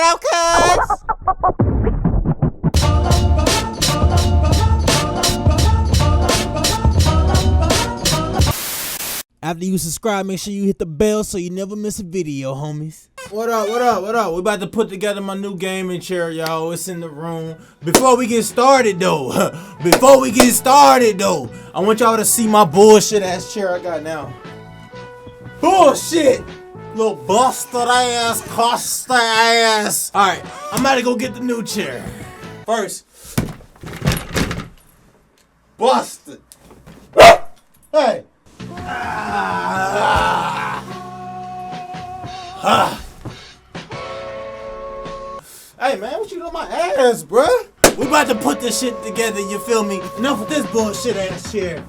up, cuz? After you subscribe, make sure you hit the bell so you never miss a video, homies. What up, what up, what up? We about to put together my new gaming chair, y'all. It's in the room. Before we get started, though, I want y'all to see my bullshit ass chair I got now. Bullshit! Little busted ass, costa ass. Alright, I'm about to go get the new chair. First, busted. Hey! Hey man, what you doing my ass, bruh? We about to put this shit together, you feel me? Enough with this bullshit ass chair.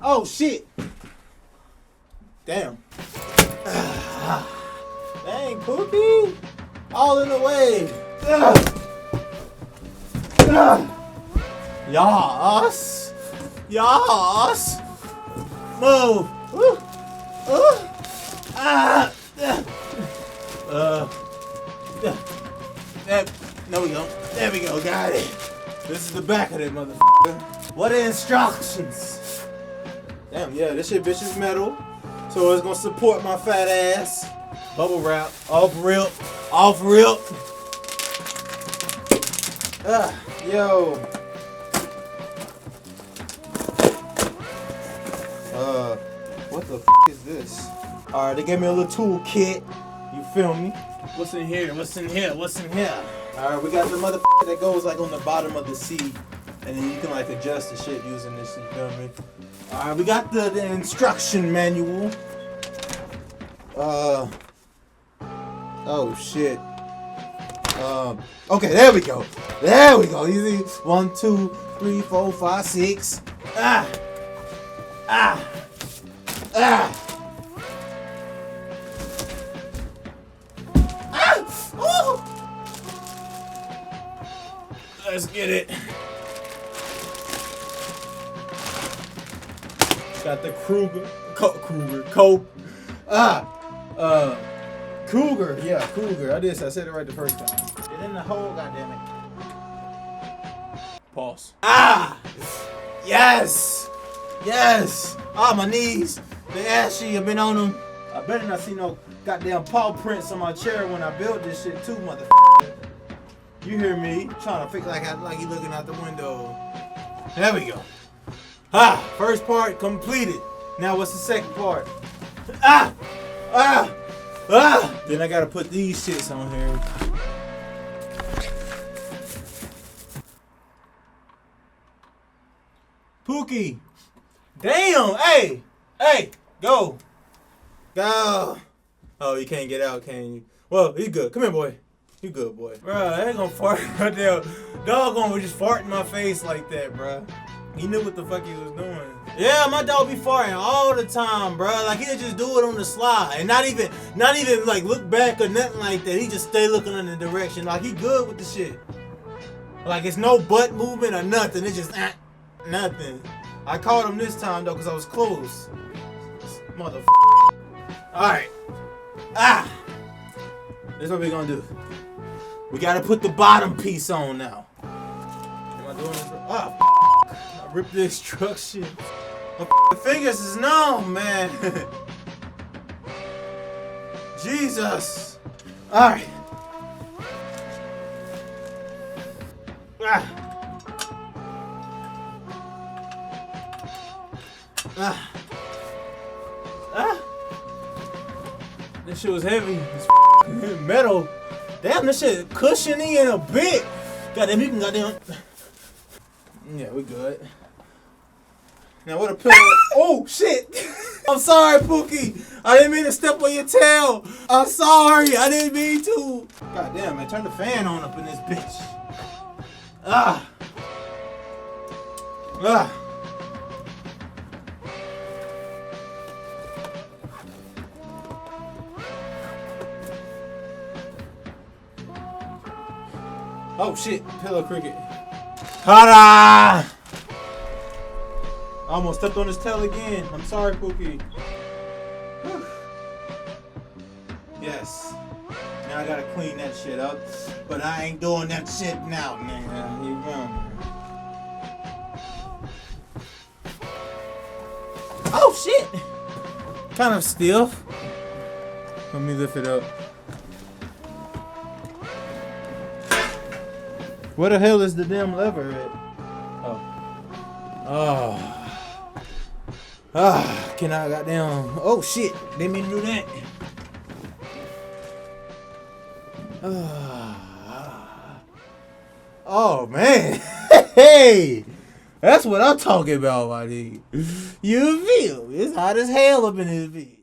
Oh shit. Damn. Dang, Pookie. All in the way. Yas. Yas. Move. No, we don't. There we go. Got it. This is the back of it, motherfucker. What are instructions? Damn, yeah, this shit bitch is metal. So it's gonna support my fat ass. Bubble wrap. Off rip. Off rip. Yo. What the f is this? Alright, they gave me a little tool kit. You feel me? What's in here? What's in here? What's in here? Alright, we got the motherfucker that goes like on the bottom of the seat. And then you can like adjust the shit using this, you feel me? Alright, we got the instruction manual. Oh shit. Okay, there we go. There we go. You see? 1, 2, 3, 4, 5, 6. Let's get it. Got the Cougar. Yeah, Cougar. I said it right the first time. Get in the hole, goddammit. Pause. Yes! Yes! My knees. They ashy. I've been on them. I better not see no goddamn paw prints on my chair when I build this shit too, motherfucker. You hear me? Trying to fix like you looking out the window. There we go. First part completed. Now what's the second part? Then I gotta put these shits on here. Pookie. Damn, hey, go. Oh, you can't get out, can you? Well, he's good. Come here, boy. You good, boy. Bruh, I ain't gonna fart right there. Dog gonna just fart in my face like that, bruh. He knew what the fuck he was doing. Yeah, my dog be farting all the time, bruh. Like he'll just do it on the slide and not even like look back or nothing like that. He just stay looking in the direction. Like he good with the shit. Like it's no butt movement or nothing. It's just nothing. I caught him this time though, cause I was close. Motherfucker. Alright. This is what we gonna do. We gotta put the bottom piece on now. Am I doing this? I ripped the instructions. My fingers is numb, man. Jesus. Alright. This shit was heavy. It's metal. Damn, this shit cushiony in a bit. Goddamn, you can goddamn. Yeah, we good. Now what a pillow. Oh shit! I'm sorry, Pookie. I didn't mean to step on your tail. I'm sorry. I didn't mean to. Goddamn, man, turn the fan on up in this bitch. Oh shit, pillow cricket. Ta-da! I almost stepped on his tail again. I'm sorry, Pookie. Whew. Yes. Now I gotta clean that shit up. But I ain't doing that shit now, nigga. You feel me? Oh shit! Kind of stiff. Let me lift it up. Where the hell is the damn lever at? Can I goddamn? Oh shit! Didn't mean to do that. Oh man, hey, that's what I'm talking about, my nigga. You feel? It's hot as hell up in this bitch.